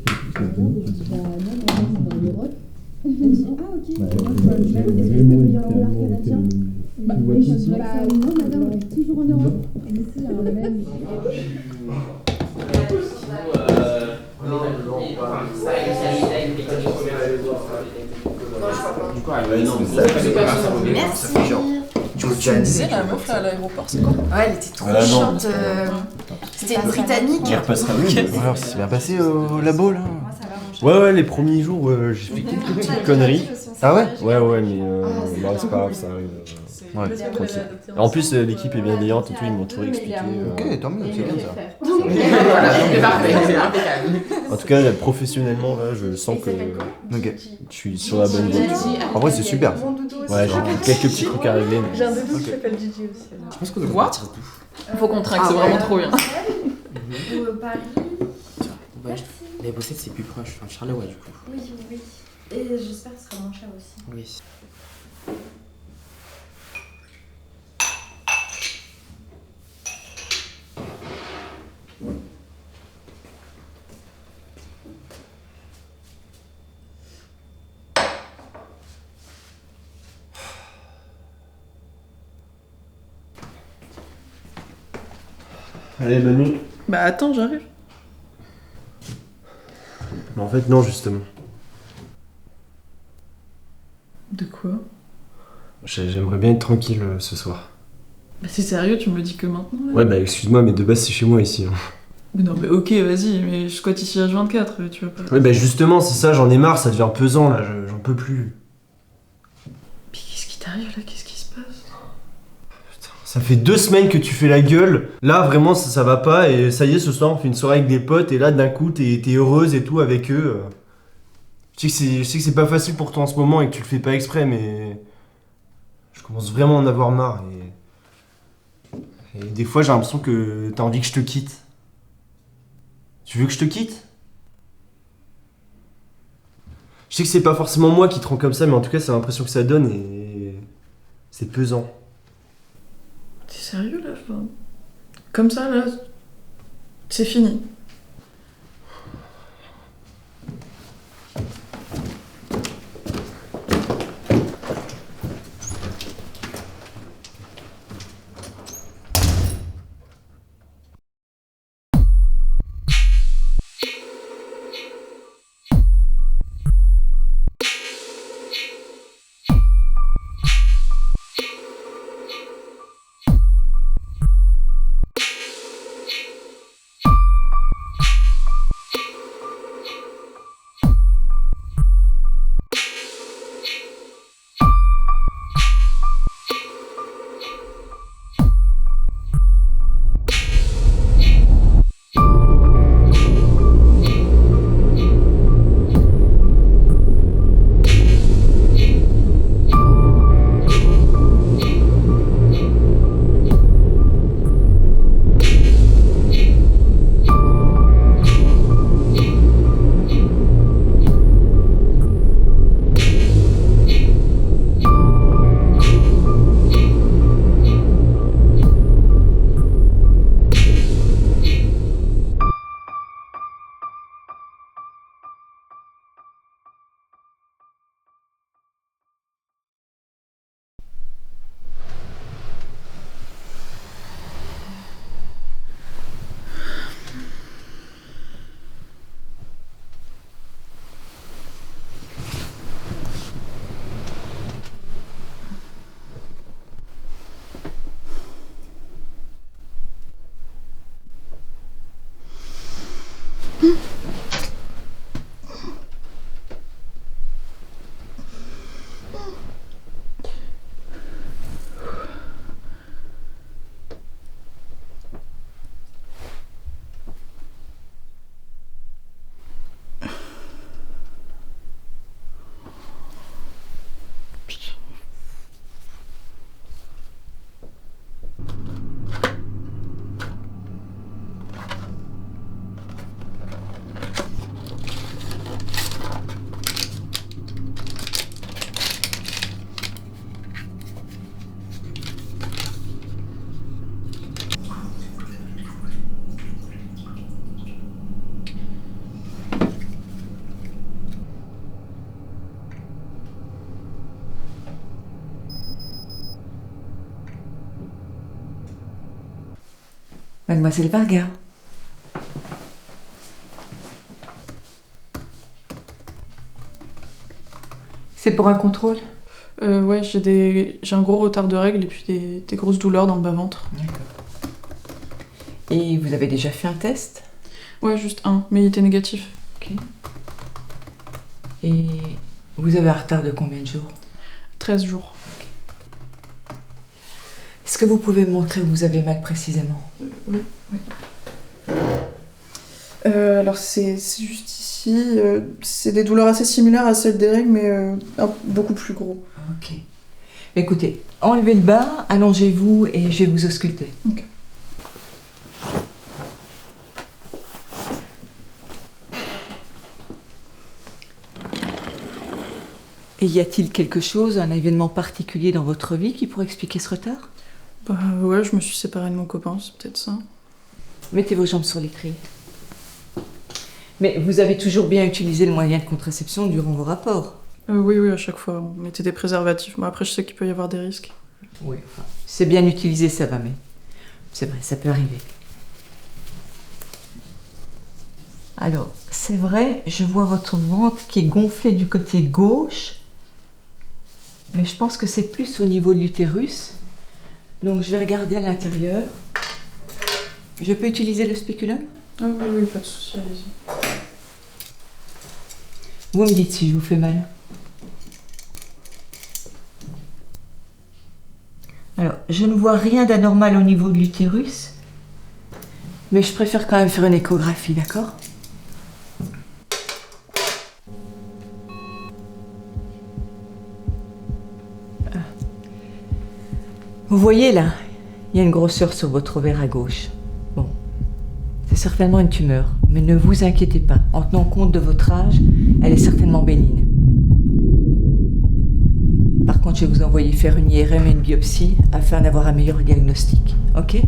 Bah non, moi c'est dans l'Europe. Ah ok. Bah, Est-ce que je peux payer en dollars canadiens? Bah, Non madame, toujours en Europe. Mais si, il y a un même. Merci. Tu veux déjà C'est la meuf là à l'aéroport, c'est quoi? Ouais, elle était trop Ah, non. chiante. C'était une Britannique. Il repassera mieux. Alors, ça s'est bien passé au labo là? Moi, ça va, mon chat. Ouais, les premiers jours, j'ai fait quelques petites conneries. Ah ouais? Ouais, mais non, c'est pas grave, ça arrive. Ouais, tranquille. En plus, l'équipe est bienveillante et tout, ils m'ont tout expliqué. Ok, tant mieux, c'est bien ça. Voilà, c'est parfait, c'est impeccable. En tout cas, professionnellement, là, je sens que Ok. je suis sur la bonne voie. En vrai, c'est super. Ouais, j'ai quelques petits trucs à régler. Mais... J'ai un doudou qui s'appelle Gigi aussi. Je pense qu'on devrait Quoi? partir d'où? Faut qu'on trinque, c'est vraiment trop bien. Paris. Ouais, les bossettes c'est plus proche, enfin Charleroi du coup. Oui. Et j'espère que ce sera moins cher aussi. Oui. Allez, bonne nuit. Bah attends, j'arrive. Mais en fait, non, justement. De quoi? J'aimerais bien être tranquille ce soir. Bah c'est sérieux, tu me le dis que maintenant là? Ouais, bah excuse-moi, mais de base, c'est chez moi ici. Hein. Mais non mais ok, vas-y, mais je squatte ici H24, tu vas pas... Ouais, bah justement, c'est ça, j'en ai marre, ça devient pesant là, j'en peux plus. Puis qu'est-ce qui t'arrive là? Qu'est-ce qui se passe? Ça fait 2 semaines que tu fais la gueule. Là, vraiment, ça va pas. Et ça y est, ce soir, on fait une soirée avec des potes. Et là, d'un coup, t'es heureuse et tout avec eux. Je sais que c'est pas facile pour toi en ce moment et que tu le fais pas exprès, mais... Je commence vraiment à en avoir marre. Et des fois, j'ai l'impression que t'as envie que je te quitte. Tu veux que je te quitte? Je sais que c'est pas forcément moi qui te rend comme ça, mais en tout cas, c'est l'impression que ça donne et... C'est pesant. T'es sérieux là? Enfin, comme ça là, c'est fini. Mademoiselle Varga. C'est pour un contrôle? Ouais, j'ai un gros retard de règles et puis des grosses douleurs dans le bas-ventre. D'accord. Et vous avez déjà fait un test? Ouais, juste un, mais il était négatif. Ok. Et vous avez un retard de combien de jours? 13 jours. Est-ce que vous pouvez me montrer où vous avez mal précisément? Oui. Alors c'est juste ici, c'est des douleurs assez similaires à celles des règles, mais beaucoup plus gros. Ok. Écoutez, enlevez le bas, allongez-vous et je vais vous ausculter. Ok. Et y a-t-il quelque chose, un événement particulier dans votre vie qui pourrait expliquer ce retard? Bah ouais, je me suis séparée de mon copain, c'est peut-être ça. Mettez vos jambes sur l'étrier. Mais vous avez toujours bien utilisé le moyen de contraception durant vos rapports? Oui, à chaque fois, on mettait des préservatifs. Bon, après, je sais qu'il peut y avoir des risques. Oui, enfin, c'est bien utilisé, ça va, mais c'est vrai, ça peut arriver. Alors, c'est vrai, je vois votre ventre qui est gonflé du côté gauche, mais je pense que c'est plus au niveau de l'utérus. Donc, je vais regarder à l'intérieur. Je peux utiliser le spéculum? Ah oui, pas de souci, allez-y. Vous me dites si je vous fais mal. Alors, je ne vois rien d'anormal au niveau de l'utérus, mais je préfère quand même faire une échographie, d'accord? Vous voyez là, il y a une grosseur sur votre ovaire à gauche. Bon, c'est certainement une tumeur, mais ne vous inquiétez pas. En tenant compte de votre âge, elle est certainement bénigne. Par contre, je vais vous envoyer faire une IRM et une biopsie afin d'avoir un meilleur diagnostic. Ok?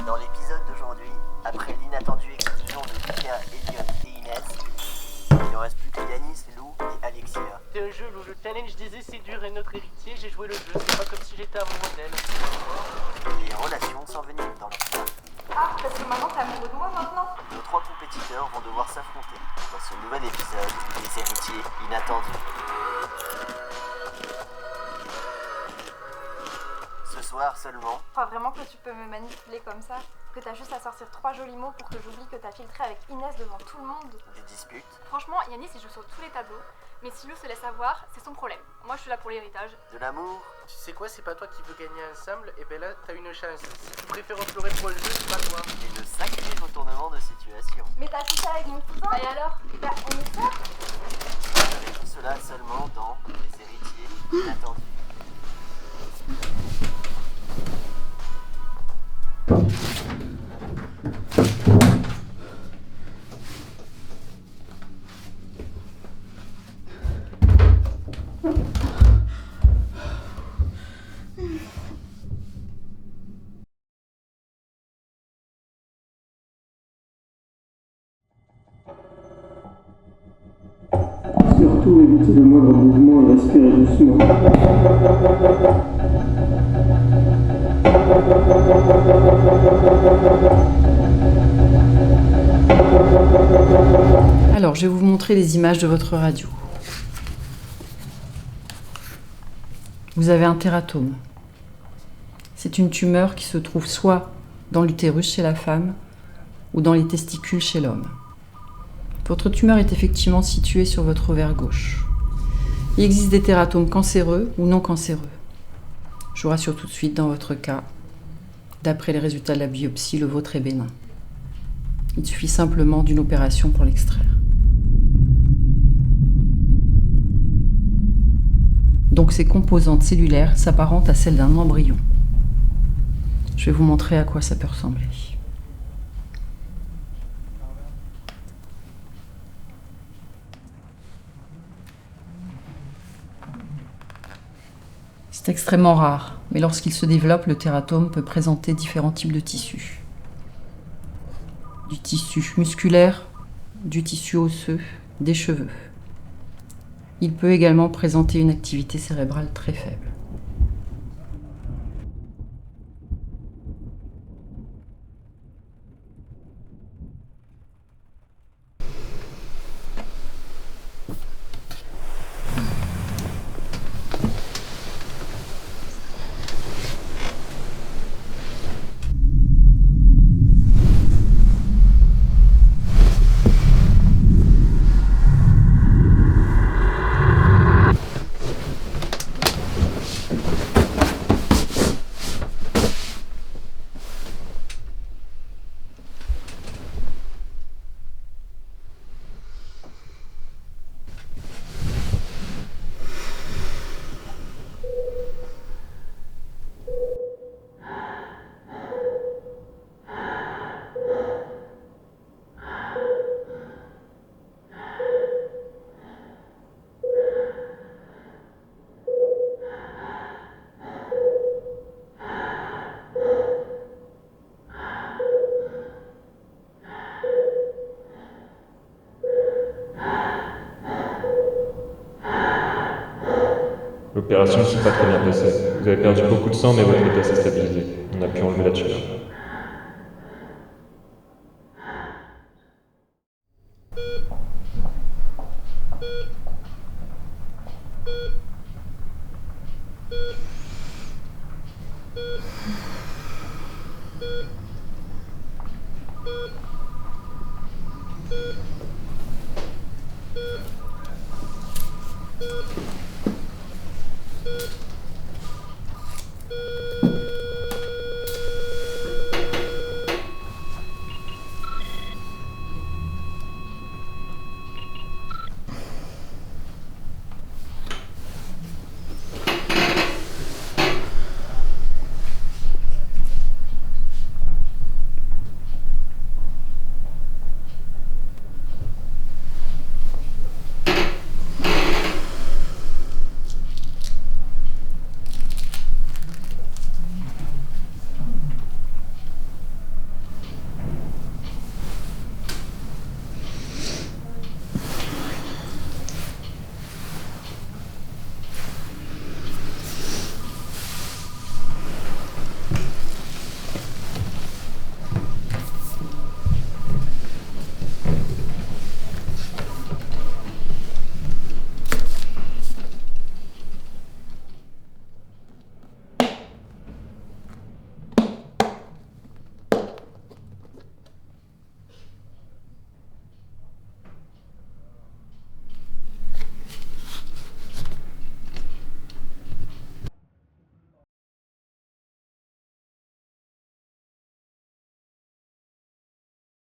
Dans l'épisode d'aujourd'hui, après l'inattendue explosion de Mika, Elliot et Inès, il ne reste plus que Yanis, Lou et Alexia. C'est un jeu où le challenge disait séduire notre héritier, j'ai joué le jeu, c'est pas comme si j'étais amoureux d'elle. Les relations s'enveniment dans leur plan. Ah, parce que maintenant t'es amoureux de moi maintenant? Nos trois compétiteurs vont devoir s'affronter dans ce nouvel épisode des héritiers inattendus. Ce soir seulement, Tu crois vraiment que tu peux me manipuler comme ça? Que t'as juste à sortir 3 jolis mots pour que j'oublie que t'as filtré avec Inès devant tout le monde? des disputes, Franchement, Yanis, il joue sur tous les tableaux. Mais si Lou se laisse avoir, c'est son problème. Moi, je suis là pour l'héritage. de l'amour, Tu sais quoi, c'est pas toi qui veux gagner ensemble, et ben là t'as une chance. Si tu préfères pleurer pour le jeu, c'est pas toi. et de sacrés retournements de situation. Mais t'as fait ça avec mon cousin? Bah et alors? Bah, on est ça? Avec tout cela seulement dans les héritiers inattendus. Surtout évitez le moindre mouvement et respirez doucement. Alors, je vais vous montrer les images de votre radio. Vous avez un tératome. C'est une tumeur qui se trouve soit dans l'utérus chez la femme ou dans les testicules chez l'homme. Votre tumeur est effectivement située sur votre ovaire gauche. Il existe des tératomes cancéreux ou non cancéreux. Je vous rassure tout de suite, dans votre cas, d'après les résultats de la biopsie, le vôtre est bénin. Il suffit simplement d'une opération pour l'extraire. Donc ces composantes cellulaires s'apparentent à celles d'un embryon. Je vais vous montrer à quoi ça peut ressembler. C'est extrêmement rare, mais lorsqu'il se développe, le tératome peut présenter différents types de tissus. Du tissu musculaire, du tissu osseux, des cheveux. Il peut également présenter une activité cérébrale très faible. L'opération ne s'est pas très bien passée. Vous avez perdu beaucoup de sang, mais votre état s'est stabilisé. On a pu enlever la tumeur.